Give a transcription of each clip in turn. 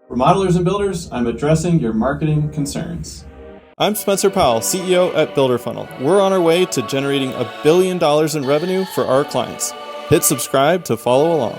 Remodelers and builders, I'm addressing your marketing concerns. I'm Spencer Powell, CEO at BuilderFunnel. We're on our way to generating $1 billion in revenue for our clients. Hit subscribe to follow along.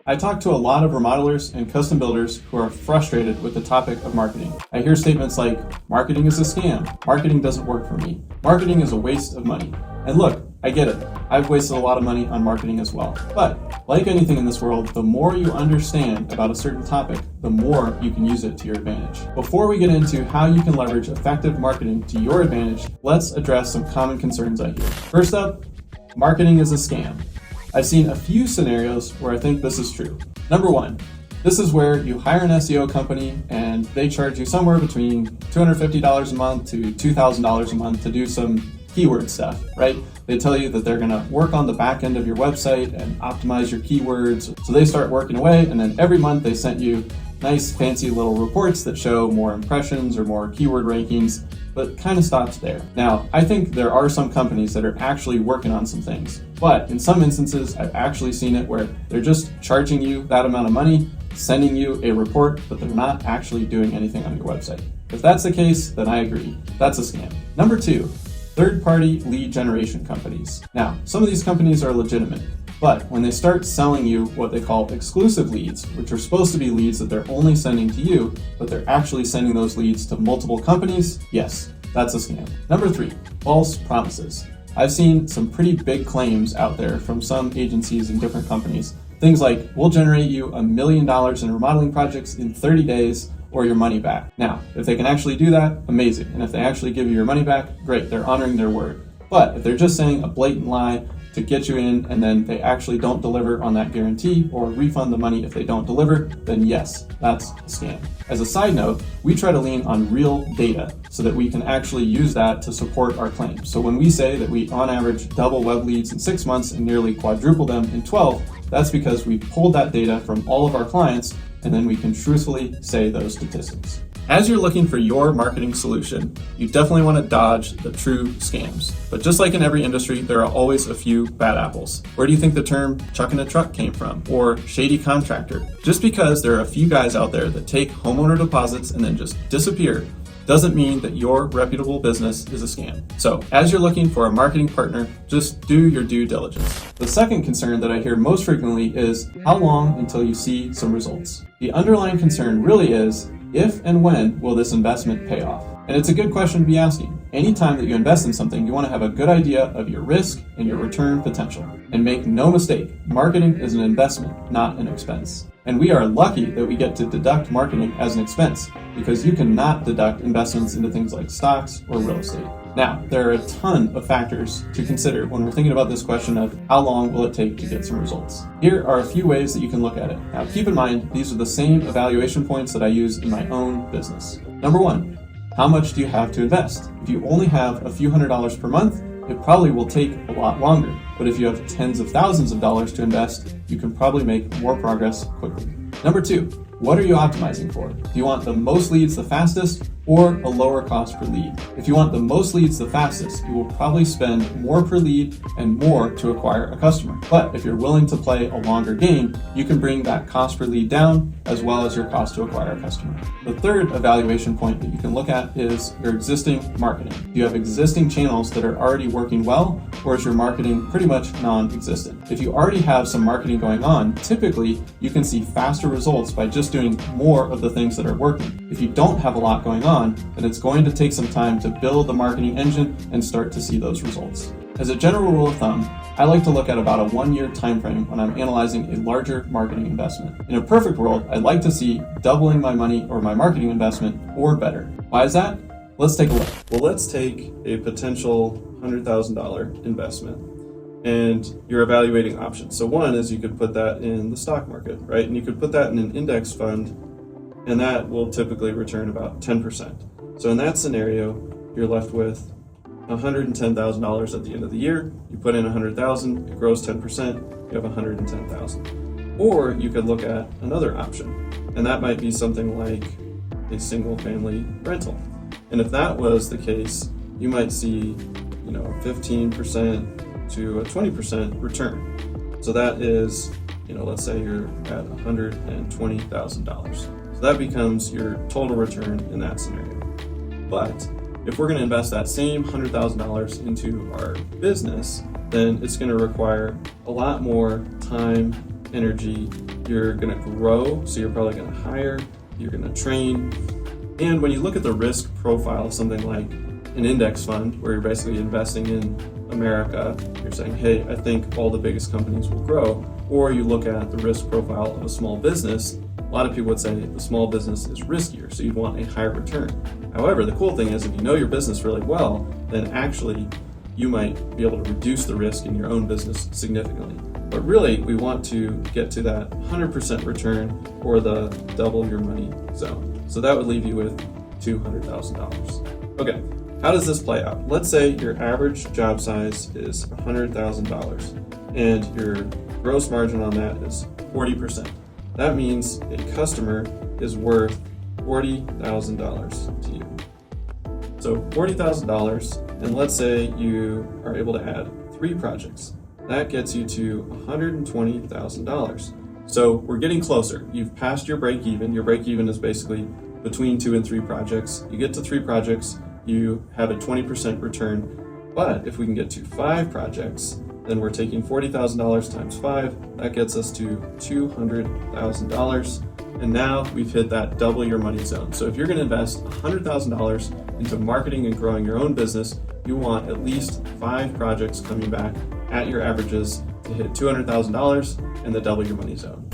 I talk to a lot of remodelers and custom builders who are frustrated with the topic of marketing. I hear statements like, marketing is a scam, marketing doesn't work for me, marketing is a waste of money. And look, I get it. I've wasted a lot of money on marketing as well. But like anything in this world, the more you understand about a certain topic, the more you can use it to your advantage. Before we get into how you can leverage effective marketing to your advantage, let's address some common concerns I hear. First up, marketing is a scam. I've seen a few scenarios where I think this is true. Number one, this is where you hire an SEO company and they charge you somewhere between $250 a month to $2,000 a month to do some keyword stuff, right? They tell you that they're going to work on the back end of your website and optimize your keywords. So they start working away, and then every month they sent you nice fancy little reports that show more impressions or more keyword rankings, but kind of stops there. Now, I think there are some companies that are actually working on some things, but in some instances, I've actually seen it where they're just charging you that amount of money, sending you a report, but they're not actually doing anything on your website. If that's the case, then I agree. That's a scam. Number two, third-party lead generation companies. Now, some of these companies are legitimate, but when they start selling you what they call exclusive leads, which are supposed to be leads that they're only sending to you, but they're actually sending those leads to multiple companies, yes, that's a scam. Number three, false promises. I've seen some pretty big claims out there from some agencies and different companies. Things like, we'll generate you $1 million in remodeling projects in 30 days, or your money back. Now, if they can actually do that, amazing. And if they actually give you your money back, great, they're honoring their word. But if they're just saying a blatant lie to get you in and then they actually don't deliver on that guarantee or refund the money if they don't deliver, then yes, that's a scam. As a side note, we try to lean on real data so that we can actually use that to support our claims. So when we say that we on average double web leads in 6 months and nearly quadruple them in 12, that's because we pulled that data from all of our clients and then we can truthfully say those statistics. As you're looking for your marketing solution, you definitely want to dodge the true scams. But just like in every industry, there are always a few bad apples. Where do you think the term chucking a truck came from? Or shady contractor? Just because there are a few guys out there that take homeowner deposits and then just disappear doesn't mean that your reputable business is a scam. So as you're looking for a marketing partner, just do your due diligence. The second concern that I hear most frequently is how long until you see some results? The underlying concern really is, if and when will this investment pay off? And it's a good question to be asking. Anytime that you invest in something, you want to have a good idea of your risk and your return potential. And make no mistake, marketing is an investment, not an expense. And we are lucky that we get to deduct marketing as an expense, because you cannot deduct investments into things like stocks or real estate. Now, there are a ton of factors to consider when we're thinking about this question of how long will it take to get some results. Here are a few ways that you can look at it. Now, keep in mind, these are the same evaluation points that I use in my own business. Number one, how much do you have to invest? If you only have a few $100s per month, it probably will take a lot longer. But if you have tens of thousands of dollars to invest, you can probably make more progress quickly. Number two, what are you optimizing for? Do you want the most leads the fastest or a lower cost per lead? If you want the most leads the fastest, you will probably spend more per lead and more to acquire a customer. But if you're willing to play a longer game, you can bring that cost per lead down as well as your cost to acquire a customer. The third evaluation point that you can look at is your existing marketing. Do you have existing channels that are already working well, or is your marketing pretty much non-existent? If you already have some marketing going on, typically you can see faster results by just doing more of the things that are working. If you don't have a lot going on, then it's going to take some time to build the marketing engine and start to see those results. As a general rule of thumb, I like to look at about a 1-year time frame when I'm analyzing a larger marketing investment. In a perfect world, I'd like to see doubling my money or my marketing investment or better. Why is that? Let's take a look. Well, let's take a potential $100,000 investment and you're evaluating options. So one is you could put that in the stock market, right? And you could put that in an index fund and that will typically return about 10%. So in that scenario, you're left with $110,000 at the end of the year. You put in $100,000, it grows 10%, you have $110,000. Or you could look at another option, and that might be something like a single family rental. And if that was the case, you might see, 15% to a 20% return. So that is let's say you're at $120,000. So that becomes your total return in that scenario. But if we're going to invest that same $100,000 into our business, then it's going to require a lot more time, energy. You're going to grow, so you're probably going to hire, you're going to train. And when you look at the risk profile of something like an index fund, where you're basically investing in America, you're saying, hey, I think all the biggest companies will grow, or you look at the risk profile of a small business, a lot of people would say the small business is riskier, so you'd want a higher return. However, the cool thing is if you know your business really well, then actually you might be able to reduce the risk in your own business significantly. But really, we want to get to that 100% return or the double your money zone. So that would leave you with $200,000. Okay, how does this play out? Let's say your average job size is $100,000 and your gross margin on that is 40%. That means a customer is worth $40,000 to you. So $40,000, and let's say you are able to add 3 projects. That gets you to $120,000. So we're getting closer. You've passed your break even. Your break even is basically between 2 and 3 projects. You get to 3 projects, you have a 20% return. But if we can get to 5 projects, then we're taking $40,000 times 5. That gets us to $200,000. And now we've hit that double your money zone. So if you're going to invest $100,000 into marketing and growing your own business, you want at least 5 projects coming back at your averages to hit $200,000 and the double your money zone.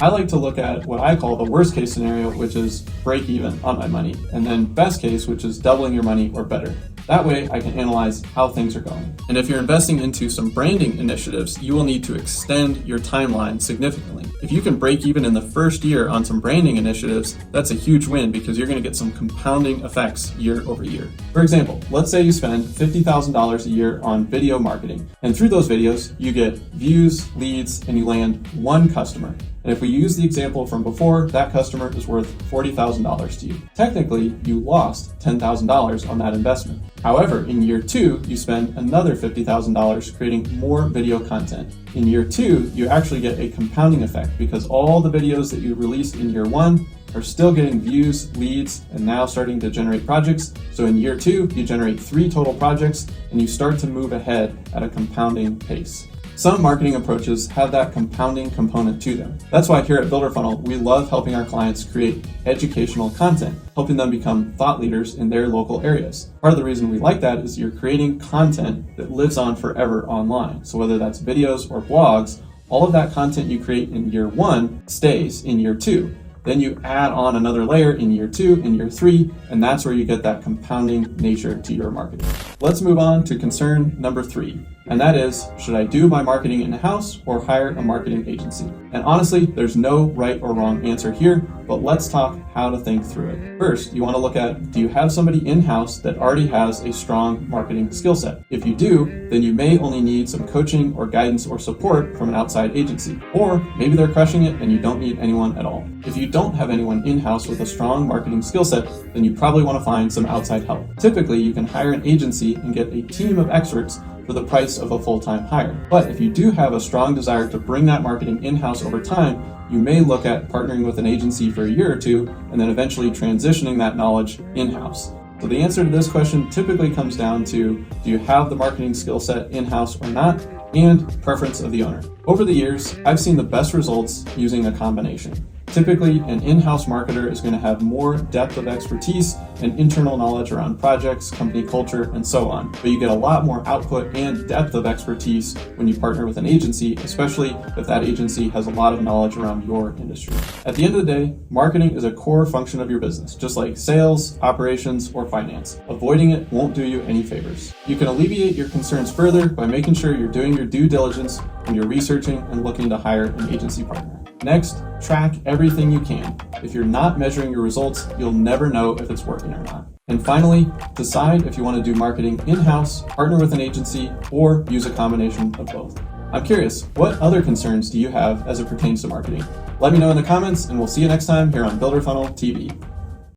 I like to look at what I call the worst case scenario, which is break even on my money, and then best case, which is doubling your money or better. That way I can analyze how things are going. And if you're investing into some branding initiatives, you will need to extend your timeline significantly. If you can break even in the first year on some branding initiatives, that's a huge win because you're going to get some compounding effects year over year. For example, let's say you spend $50,000 a year on video marketing, and through those videos, you get views, leads, and you land 1 customer. And if we use the example from before, that customer is worth $40,000 to you. Technically, you lost $10,000 on that investment. However, in year 2, you spend another $50,000 creating more video content. In year 2, you actually get a compounding effect because all the videos that you released in year 1 are still getting views, leads, and now starting to generate projects. So in year 2, you generate 3 total projects and you start to move ahead at a compounding pace. Some marketing approaches have that compounding component to them. That's why here at Builder Funnel, we love helping our clients create educational content, helping them become thought leaders in their local areas. Part of the reason we like that is you're creating content that lives on forever online. So whether that's videos or blogs, all of that content you create in year 1 stays in year 2. Then you add on another layer in year 2, in year 3, and that's where you get that compounding nature to your marketing. Let's move on to concern number 3, and that is, should I do my marketing in-house or hire a marketing agency? And honestly, there's no right or wrong answer here, but let's talk how to think through it. First, you want to look at, do you have somebody in-house that already has a strong marketing skill set? If you do, then you may only need some coaching or guidance or support from an outside agency. Or maybe they're crushing it and you don't need anyone at all. If you don't have anyone in-house with a strong marketing skill set, then you probably want to find some outside help. Typically, you can hire an agency and get a team of experts for the price of a full-time hire. But if you do have a strong desire to bring that marketing in-house over time, you may look at partnering with an agency for a year or 2 and then eventually transitioning that knowledge in-house. So the answer to this question typically comes down to, do you have the marketing skill set in-house or not, and preference of the owner. Over the years, I've seen the best results using a combination. Typically, an in-house marketer is going to have more depth of expertise and internal knowledge around projects, company culture, and so on. But you get a lot more output and depth of expertise when you partner with an agency, especially if that agency has a lot of knowledge around your industry. At the end of the day, marketing is a core function of your business, just like sales, operations, or finance. Avoiding it won't do you any favors. You can alleviate your concerns further by making sure you're doing your due diligence when you're researching and looking to hire an agency partner. Next, track everything you can. If you're not measuring your results, you'll never know if it's working or not. And finally, decide if you want to do marketing in-house, partner with an agency, or use a combination of both. I'm curious, what other concerns do you have as it pertains to marketing? Let me know in the comments, and we'll see you next time here on Builder Funnel TV.